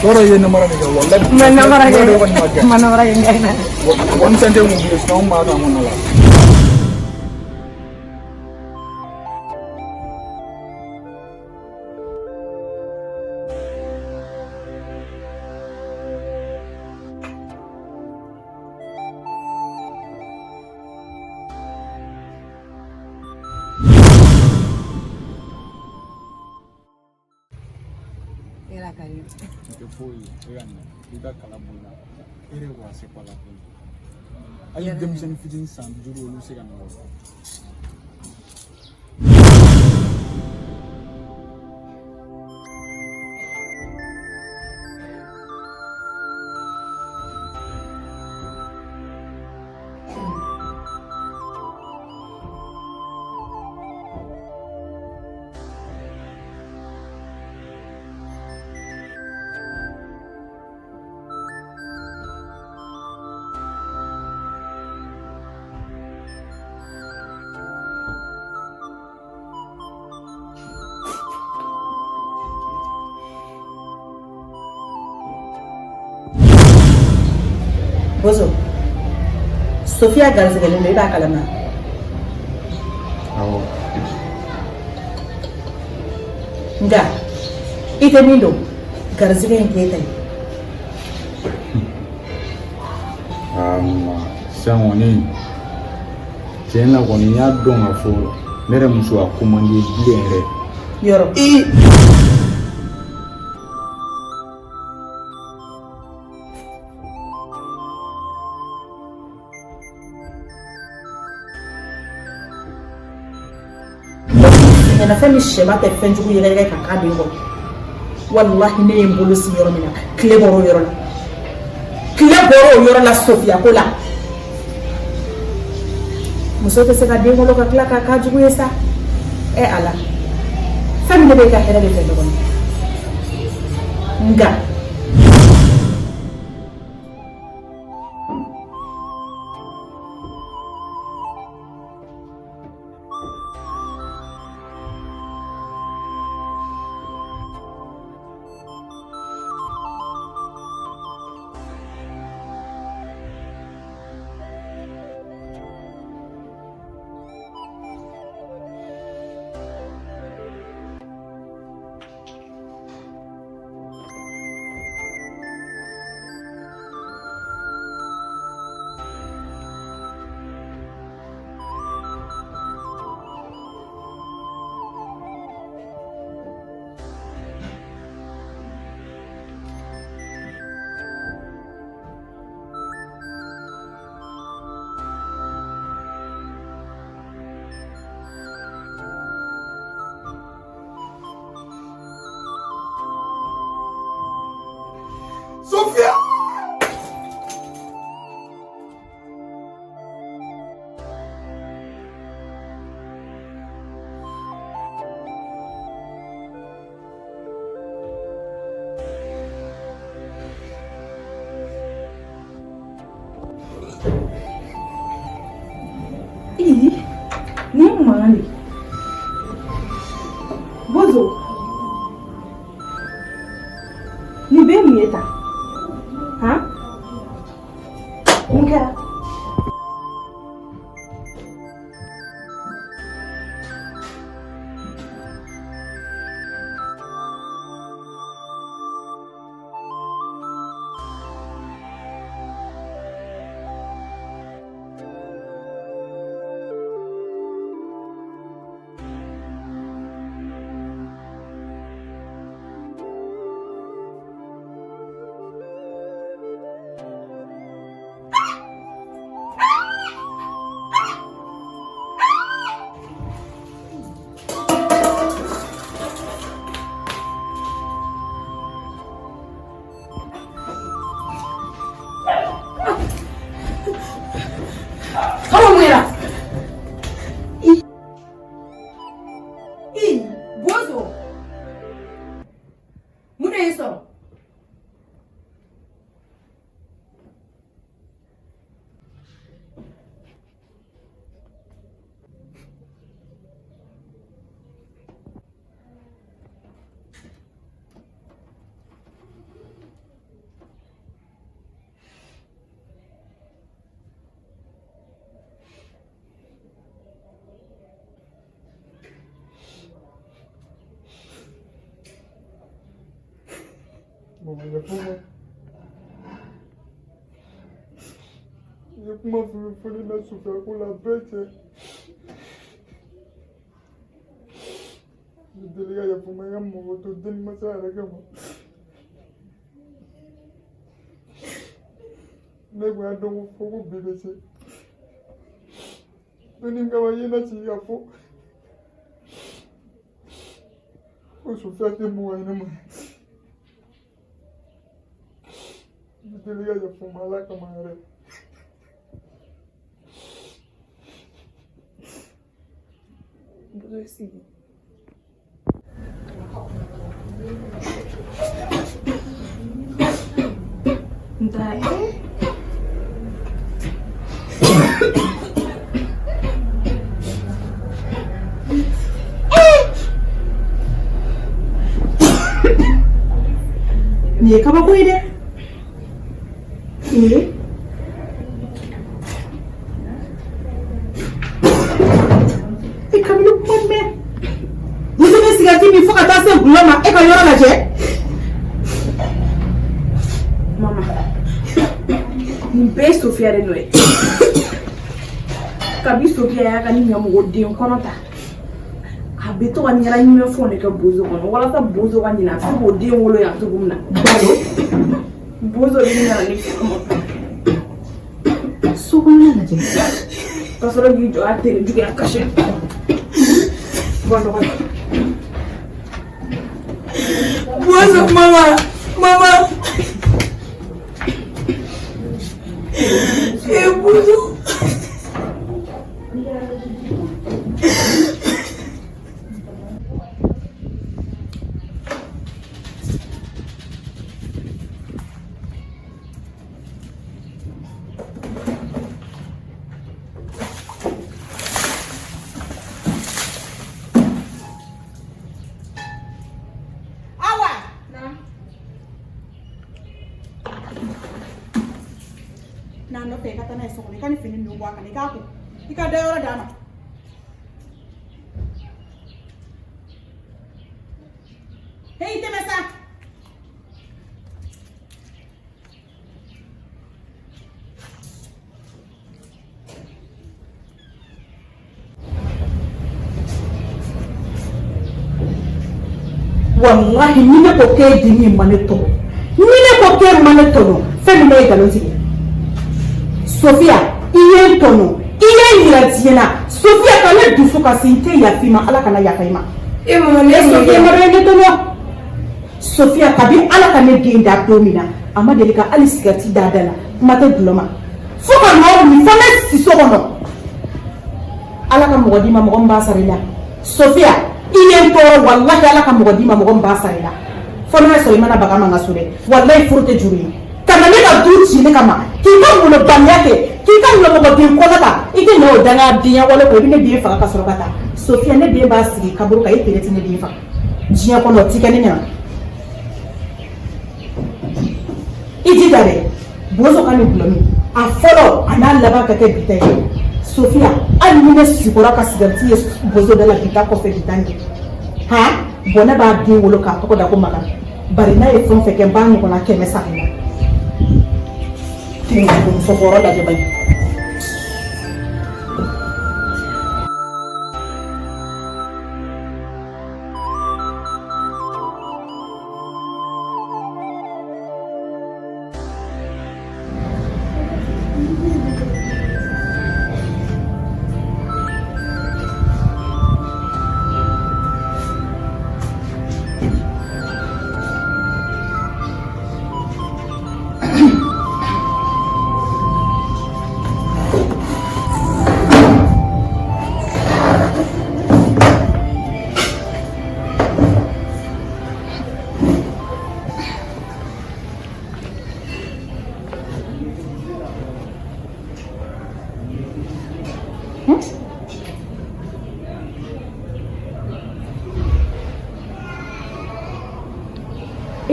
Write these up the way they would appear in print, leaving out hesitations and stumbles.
Sora ye namara ni wala. Manamara enggak. One sentence will be strong ma ta monala. Foi, ida kalabula. Ere wa se pala ko. Ay dem sen fidin san juro lu se kan wo. Bozo, Sofia garzigale ne ba kalama. Awo. Nga, ite mindo garzigale ke tai. Sangoni. Tena koni ya donga fo. Nere muso akumandi biere. Yoro. Na fami shema te fenjugu yele ka ka bingo wallahi ne mbulu si yoro mina kle boro yoro la Sofia kola musote se ka bingo lo ka kla ka jugu yesa e ala fami de ka hera de fenjugu nga Sofia! Ni mali Bozo ni be mieta ha Nkera Bozo Muna yeso Mama yafuma. Yakuma fuli na suka kula beche. Diliga yafuma ya mo to din masara kama. Nego ando fogo bibese. Nini kama yina chi yafu. O Sofia te mo ina mo. Diliga yafuma la kama re. Assim. Entah. Ni kaba ko ide. Mama, e ka yɔrɔ lajɛ. Mama, nin bɛɛ ye Sofia de nɔ ye. Kabi Sofia y'a ka ni ɲɛmɔgɔden kɔnɔ ta. A bɛ to ka ɲɛnaɲinɛ fɛnw de kɛ Bozo kɔnɔ walasa Bozo ka ɲinɛ a bɛ se k'o den wolo yan cogo min na. Bozo de nana ni fɛn. So kɔnɔna lajɛ. Ka sɔrɔ k'i jɔ a teri juguya kasi. Bɔn dɔgɔ. Bozo, mama. Bozo. N'a nɔfɛ i ka taa n'a ye so kɔnɔ i ka ni fini ninnu bɔ a kan i k'a ko i ka da yɔrɔ d'a ma. Hei tɛmɛ sa. Wallahi ni ne ko k'e di min ma ne tɔɔrɔ ni ne ko k'e ma ne tɔɔrɔ fɛn min ne ye nkalon tigɛ. Sofia, i ye n tɔnɔ i ye n yira diɲɛ na. Sofia ka ne dusu kasi n tɛ yafa i ma Ala kana yafa i ma. E mama ne Sofia ma dɔn ne tɔnɔ. Sofia kabi Ala ka ne den da don min na a ma deli ka hali sigarɛti da da la kuma tɛ dulɔ ma fo ka nɔ wuli fo ne si so kɔnɔ. Ala ka mɔgɔ d'i ma mɔgɔ min b'a sara i la. Sofia i ye n tɔɔrɔ wallahi Ala ka mɔgɔ d'i ma mɔgɔ min b'a sara i la. Fo n'a sɔrɔ i mana baga ma n ka so dɛ wallahi furu tɛ juru ye. Kana ne ka du ci ne kama k'i ka molobaliya kɛ k'i ka ɲɔmɔgɔden kɔnɔ ta i tɛ ɲɛ o dangadenya wale ko i bɛ ne den faga ka sɔrɔ ka taa. Sofia ne den b'a sigi kaburu kan e tere tɛ ne den faga diɲɛ kɔnɔ o t'i kɛ ne ɲɛna. I jija dɛ Bozo ka nin gulɔmi a fɔlɔ a n'a laban ka kɛ bita ye. Sofia hali ni ne sigora ka sigarɛti ye Bozo da la bita kɔfɛ bita ɲɛ bɔn ne b'a den wolo k'a tɔgɔ da ko Makan bari n'a ye fɛn o fɛn kɛ n b'a ɲɔgɔnna 100 sara la. Musokɔrɔ lajɛ bani.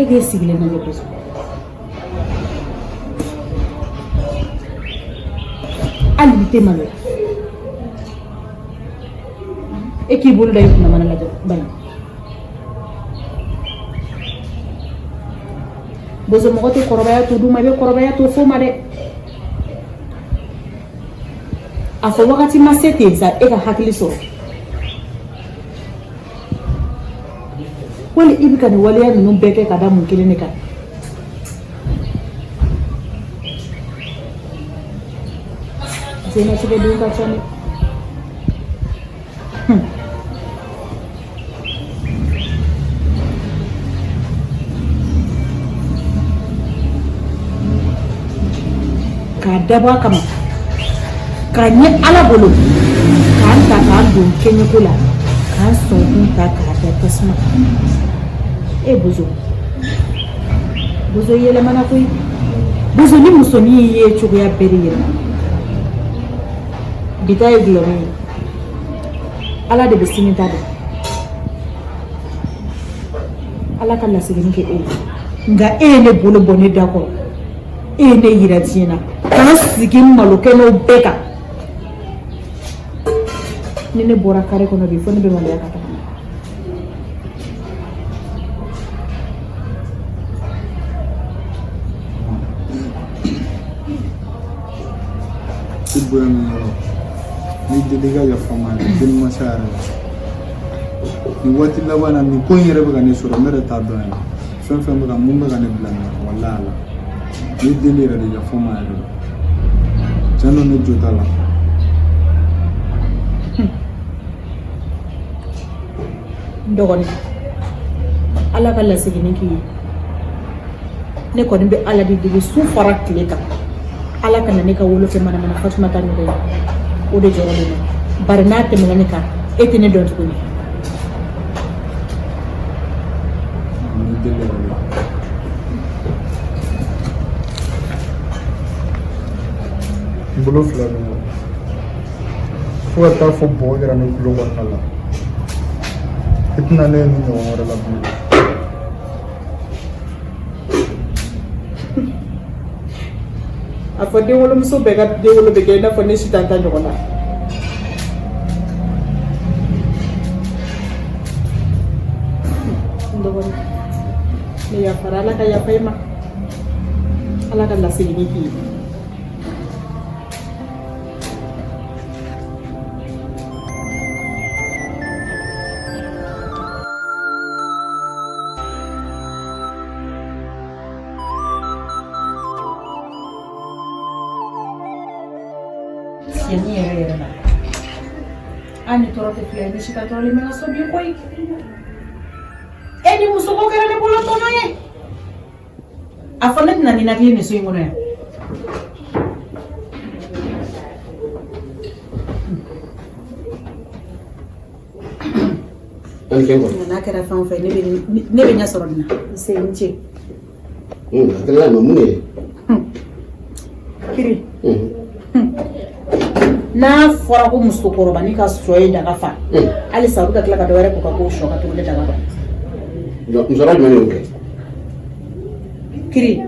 E k'e sigilen lajɛ Bozo. Hali ni tɛ maloya e k'i bolo da i kunna mana lajɛ bani. bozo mɔgɔ tɛ kɔrɔbaya to d'u ma i bɛ kɔrɔbaya to fo ma dɛ a fɔ wagati ma se ten sa e ka hakili sɔrɔ wali i bɛ ka nin waleya ninnu bɛɛ kɛ ka da mun kelen de kan diɲɛlatigɛ don ka ca dɛ k'a dabɔ a kama k'a ɲɛ ala bolo k'an ta k'an don kɛɲɛko la k'an sɔn kun ta k'a da tasuma e bozo yɛlɛmana koyi bozo ni musonin ye cogoya bɛɛ de yɛlɛma bi ta ye gulɔmin ye ala de bɛ sini ta dɔn ala ka lasiginin kɛ e ye nka e ye ne bolo bɔ ne da kɔrɔ e ye ne yira diɲɛ na k'an sigi malokɛnɛw bɛɛ kan ni ne bɔra kare kɔnɔ bi fo ne bɛ maloya ka taa i bonya min yɔrɔ ni deli ka yafa ma deli ma se a yɛrɛ la nin waati laban na nin ko in yɛrɛ bɛ ka ne sɔrɔ ne yɛrɛ t'a dɔn yɛrɛ fɛn fɛn bɛ ka mun bɛ ka ne bila nin na walahi ala ni deli yɛrɛ de yafa ma yɛrɛ la tiɲɛ don ne jo t'a la dɔgɔnin ala ka lasiginin k'i ye ne kɔni bɛ ala de deli su fara tile kan ala ka na ne ka wolo kɛ manamana Fatumata ɲɔgɔn ye o de jɔrɔlen don bari n'a tɛmɛna ne kan e tɛ ne dɔn tuguni ni deli yɛrɛ la n bolo fila bɛ ɲɔgɔn fo ka taa fɔ bɔgɔ kɛra ne kulo kɔnɔna la i tɛna ne ye ni ɲɔgɔn wɛrɛ la bilen a fɔ denwolomuso bɛɛ ka denwolo bɛ kɛ i n'a fɔ ne si t'an ta ɲɔgɔn na n dɔgɔnin ne yafara ala ka yafa i ma ala ka lasiginin k'i ye ni yɛrɛ yɛrɛ la an ni tɔɔrɔ tɛ filɛ ni si ka tɔɔrɔlen bɛ ka so bi koyi e ni muso ko kɛra ne bolo tɔnɔ ye a fɔ ne tɛna ninakili nin so in kɔnɔ yan n'a kɛra fɛn o fɛn ne bɛ ɲɛ sɔrɔ nin na se n cɛ a kɛra mun ye kiri n'a fɔra ko musokɔrɔbani ka sɔ ye daga fa halisa u bɛ ka tila ka dɔ wɛrɛ k'u ka k'o sɔ ka tuguni daga fa musokɔrɔba jumɛn y'o kɛ kiri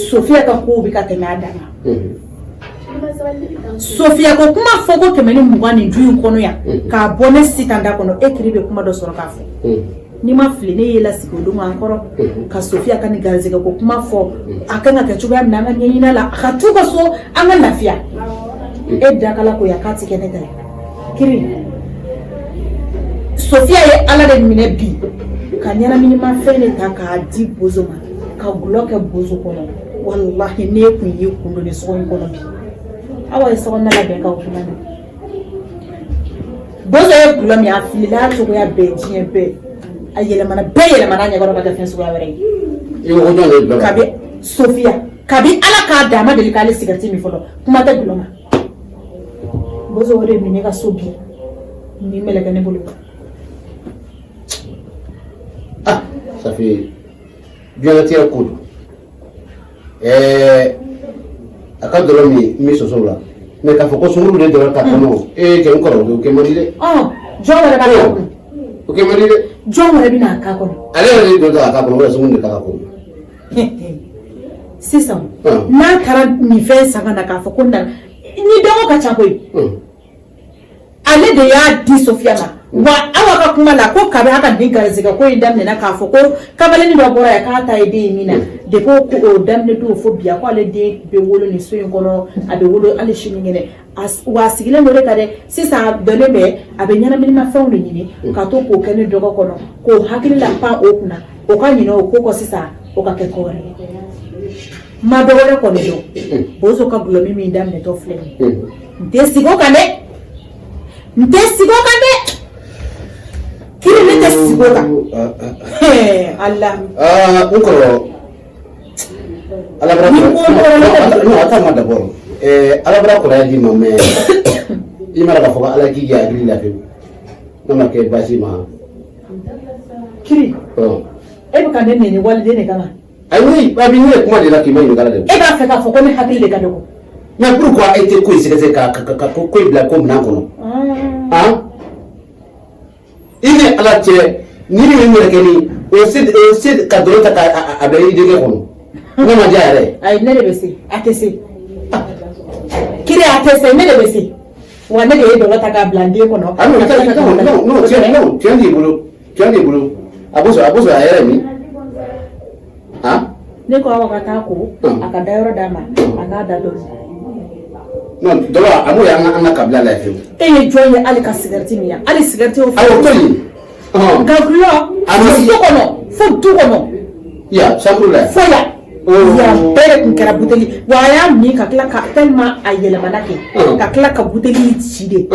Sofiya ka kow bɛ ka tɛmɛ a dan na Sofiya ko kuma fɔ ko 120 nin du in kɔnɔ yan k'a bɔ ne si tan da kɔnɔ e kiri bɛ kuma dɔ sɔrɔ k'a fɔ n'i ma fili ne ye lasigi o don an kɔrɔ ka Sofiya ka ni garizɛgɛ ko kuma fɔ a kan ka kɛ cogoya min na an ka ɲɛɲini a la a ka t'u ka so an ka lafiya e dakala ko ya k'a ti kɛ ne ta ye kiri Sofiya ye ala de minɛ bi ka ɲɛnaminimafɛn de ta k'a di bozo ma ka gulɔ kɛ bozo kɔnɔ wallahi ne kun ye kun don ni sogo in kɔnɔ bi awa ye sɔgɔnɔ labɛn ka o kuma na bozo ye gulɔ min a filila a cogoya bɛɛ diɲɛ bɛɛ a yɛlɛmana bɛɛ yɛlɛmana a ɲɛkɔrɔ ka kɛ fɛn suguya wɛrɛ ye kabi Sofiya kabi ala k'a da a ma deli k'ale sigarɛti min fɔlɔ kuma tɛ gulɔ ma bozo o de minɛ ka so bi ni mɛlɛkɛ ne bolo ah ça fait diɲɛlatigɛ ko don a ka dɔrɔn min sɔsɔ la mais k'a fɔ ko sunkuru de dɔrɔn ta kɔnɔ cɛ n kɔrɔ o kɛ man di dɛ jɔn wɛrɛ b'a k'a kɔnɔ o kɛ man di dɛ jɔn wɛrɛ bɛ n'a k'a kɔnɔ ale yɛrɛ de dɔ ta k'a kɔnɔ wala sunkuru de ta k'a kɔnɔ sisan n'a taara nin fɛn san ka na k'a fɔ ko na ni dɔgɔ ka ca koyi ale de y'a di Sofiya ma wa awa ka kuma la ko kabe haka din garzika ko indamne na kafo ko kabale ni dobora ya ka ta ide mina de ko ko damne do fo biya ko ale de be wolo ni so ngono abe wolo ale shini ngene wa sigile no reka de sisa dole be abe nyana minima fa woni ni ka to ko kene dogo kono ko hakili la pa okuna o ka nyino ko sisa o ka ke kore ma dole ko ne do bozo ka bulomi mi ndamne to flemi ndesigo kane kiri ne tesigo ka Allah unkoro ala bra no ata ma d'abord ala bra ko ya di mame imara ka foga ala ki ya gri la fe no ma ke basi ma kiri e ba kan ne walide ne kama ai oui ba bi ne kuma de la ki mai ngala de e ba fe ka foko ne hakili de kado na pourquoi était ko isi ka ko bla ko na kono ine ala che ni ni mi rekeni o sid ka dolo ta ka abe ide ke kono no ma jare ay ne de besi atese kiri atese ne de besi wa ne de dolo ta ka blande kono no tiandi bulu abuso ayere mi ne ko awa kata ko akada yoro dama akada do non dolo amu ya anga kabla la fe e joye ali ka sigarti miya ali sigarti o ayo toli gaglo ami so kono fo tu kono ya samula fo ya pere kun kara buteli wa ya mi ka kla ka tellement ayela manake ka kla ka buteli chide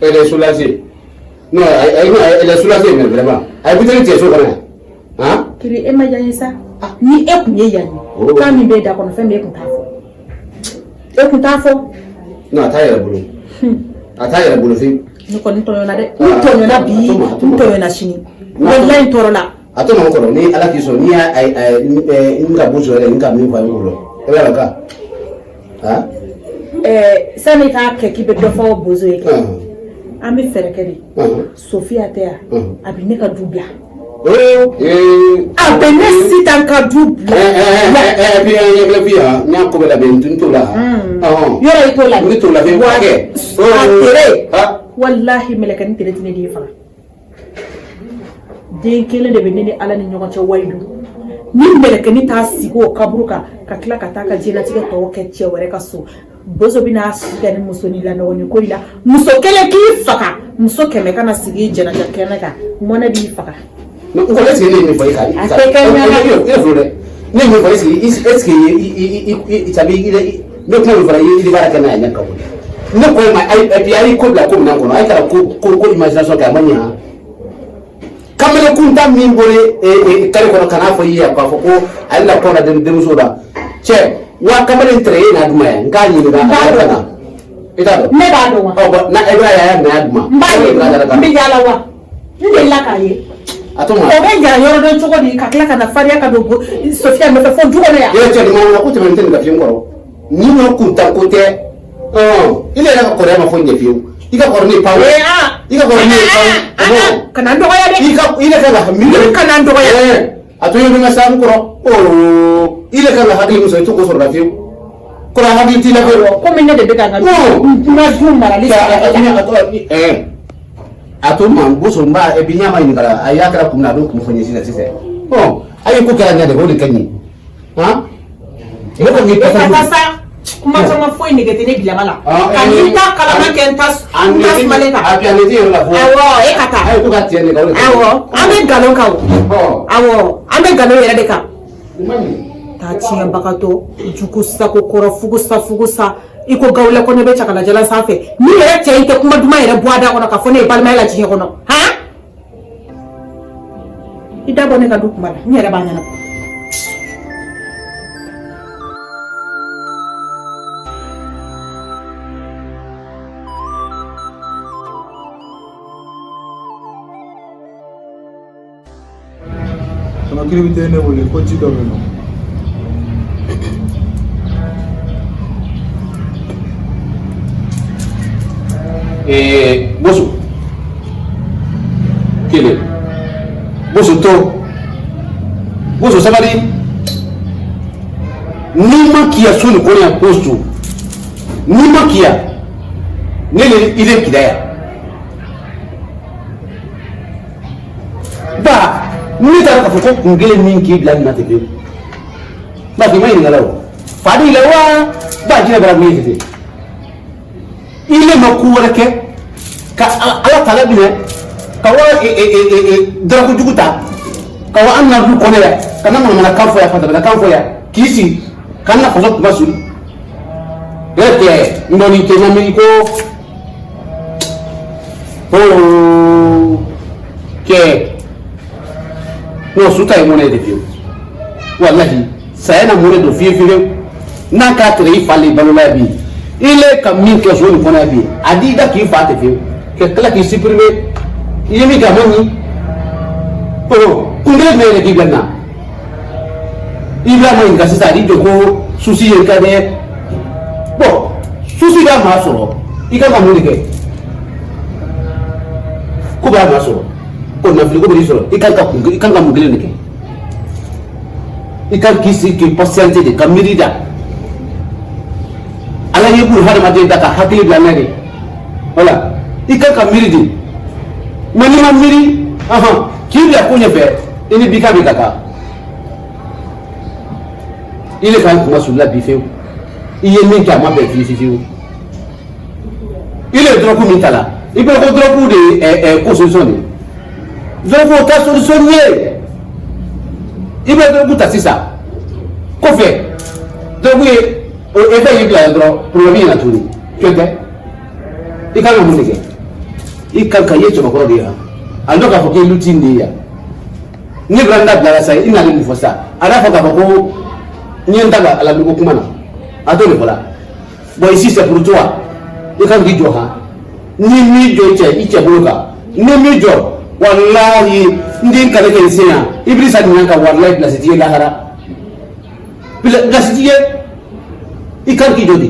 elle est soulagée non elle est soulagée mais vraiment ay buteli ti so kana kiri e ma jayisa ni e kunye yani ka mi be da kono fe me kun tafo no atayera bulu fi ni ko nto yona de nto yona bi nto yona shini wallahi torola ato no ko ni ala kiso ni ay nga buzo ele nga mi fa ngulo ela ka sani ka ke ki be do fo buzo yake ami ferekeri Sofia tea abine ka dubla abene sitan ka dubla bien bien nya ko bela ben tunto la yora ito la ni to la be wage tere wallahi melekani tere tine di fa den kele de benini ala ni nyoga cha waidu ni melekani ta sigo kabruka ka kila kataka jela tige to ke che were ka so bozo bina asika ni muso ni la no ni ko ila muso kele ki faka muso keme kana sigi jena ja kenaka mona bi faka no ko lesi ni mi foi kai ile flore ni mi foi si est que i tabi ile no ko fara ile baraka na nya ka ko no ko ma ai ko bla ko na ko ai kala ko imagination ka manya kamele kunta min bole kare ko kana fo yi ka fo ko ai la ko na de muso da che wa kamele tre na duma ya ngani ni ga kana ita do me ba do wa na ebra ya na duma mbi yala wa ni la ka ye atoma o be ja yoro don chogo di ka kla kana faria ka do Sofia me fo dugo ne ya ye che di ma ko te menten ga fi ngoro ni no kunta ko te ile na ko re ma fo nge fi ika ko ni pawo ika ko ni pawo kana ndo ya de ika ile ka la mi kana ndo ya ato yo na sa ngoro ile ka la hakili muso to ko so ra fi ko la hakili ti la ko me ne de ka ga na du mara li ato man boso mba e binyama ni kala ayakara kumna do kumfanyia sisi ayi ko kala ngade ko de kanyi ile ko ni pasa kuma sama foi negete ne bila bala kanita kala na kentas andas maleka apia ne ti la fo e kata ayi ko ka tiene ka ame galon ka ame galon yere de ka ta tiya bakato juku sako koro fugusa iko gawle ko ne be chakala jala safe ni yere chaite kuma duma yere boada kono ka fone balma la jihe kono ida bone ka duk mala ni yere banya na sama kiribite ne wole ko ci do no boso kele boso to boso sabari ni makia suni ko ya postu ni makia nele ile kidaya ba ni taara ka fɔ ko kun kelen min k'i bila nin na ten pewu ba k'i ma ɲininka la o fa de la wa ba jinɛ bara min ye ten i le ma ko wɛrɛ kɛ ka ala tala minɛ ka wa darakojugu ta ka wa an na du kɔnɔ yan ka na manamana kan fɔ yan fatamana kan fɔ yan k'i sigi ka na faso kuma suli yɛrɛ tɛ ndɔni tɛ ɲamiri ko kɛ n'o su ta ye mɔnɛ de fiyewu walahi saya na mɔnɛ don fiyewu n'a k'a tigɛ i fa le balola bi i le ka min kɛ so nin kɔnɔ bi a di i da k'i fa tɛ fiyewu ka tila k'i supprimer i ye min kɛ a ma ɲi kun kelen jumɛn yɛrɛ k'i bila nin na i b'a ma ɲininka sisan a di jɔ ko susi ye n ka dɛ bon susi b'a maa sɔrɔ i kan ka mun de kɛ ko b'a maa sɔrɔ ko nafolo ko bɛ sɔrɔ i kan ka mun kelen de kɛ i kan k'i sigi k'i patienter de ka miiri da ala ye bulu hadamaden da ka hakili bila n'a ye wala i kan ka miiri de mais n'i ma miiri k'i bila ko ɲɛfɛ i ni bi ka bɛ ka kan i le kan kuma sulula bi fewu i ye min kɛ a ma bɛn fiyewu i le dɔrɔku min ta la i bɛ ko dɔrɔku de ye ko solution de dɔrɔku o ta solution ye i bɛ dɔrɔku ta sisan kɔfɛ dɔrɔku ye effet y'i bila dɔrɔn problème yɛlɛ tuguni tiɲɛ tɛ i kan ka mun de kɛ i kan ka ye cɛbakɔrɔ de ye a dɔn k'a fɔ k'i lutine de ye yan ni veranda bilara sa i n'ale mun fɔ sa a n'a fɔ k'a fɔ ko n ye n da la alamugu kuma na a t'o de fɔ la bon ici c'est pour toi i kan k'i jɔ han ni m'i jɔ i cɛ bolo kan ni m'i jɔ walahi n den kale kɛ n sen yan Ibrisa nin ka walahi place t'i ye lahara place t'i ye i kan k'i jɔ de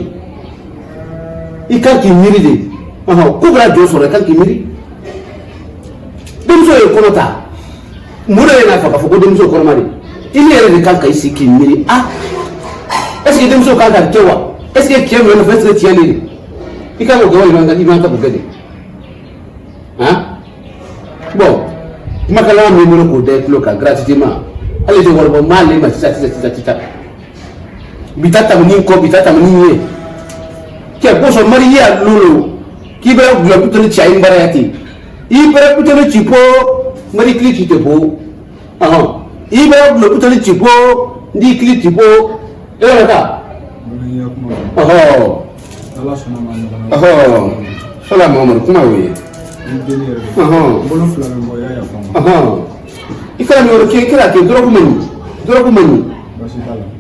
i kan k'i miiri de ko bɛna jɔ sɔrɔ i kan k'i miiri denmuso ye kɔnɔ ta mun de ye n'a fɔ k'a fɔ ko denmuso kɔnɔma de i ni yɛrɛ de kan ka i sigi k'i miiri est ce que denmuso kan ka kɛ wa est ce que tiɲɛ min nɔfɛ est ce que tiɲɛ de i kan k'o kɛ walima i man kan k'o kɛ de bon kumakalama min bolo k'o da i tulo kan gratuitement hali tɛ wɔrɔbɔ maa le ma sisan bi ta tɛmɛni kɔ bi ta tɛmɛni ye kɛ bɔsɔn mari ye a lolo k'i bɛ gulɔ putoni ci a ye baara ten i bɛ putoni ci po mari kili ci tɛ po i bɛ gulɔ putoni ci po ndi kili ci po e yɛrɛ ta sɔla mamadu kuma y'o ye i kana nin yɔrɔ kɛ i kana kɛ dɔrɔgu man ɲi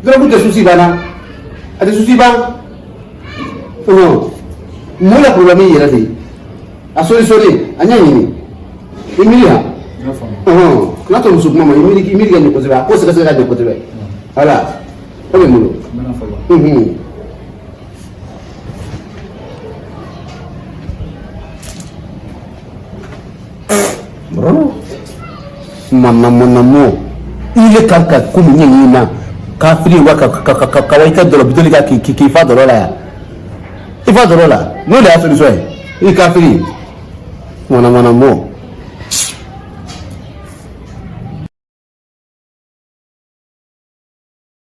dɔrɔgu tɛ susi banna a tɛ susi ban mun la problème yɛrɛ de a solutionné a ɲa ɲini i miiri ha n'a tɔ muso kuma ma i miiri kɛ nin kosɛbɛ a ko sɛgɛsɛgɛ ka ɲɛ kosɛbɛ voilà o bɛ n bolo manamo i le kan ka ko min ɲɛɲini na kafiri wa ka wa i ka dɔrɔ bitɔli ka k'i fa dɔrɔ la yan i fa dɔrɔ la n'o de y'a solution ye i kafiri manamo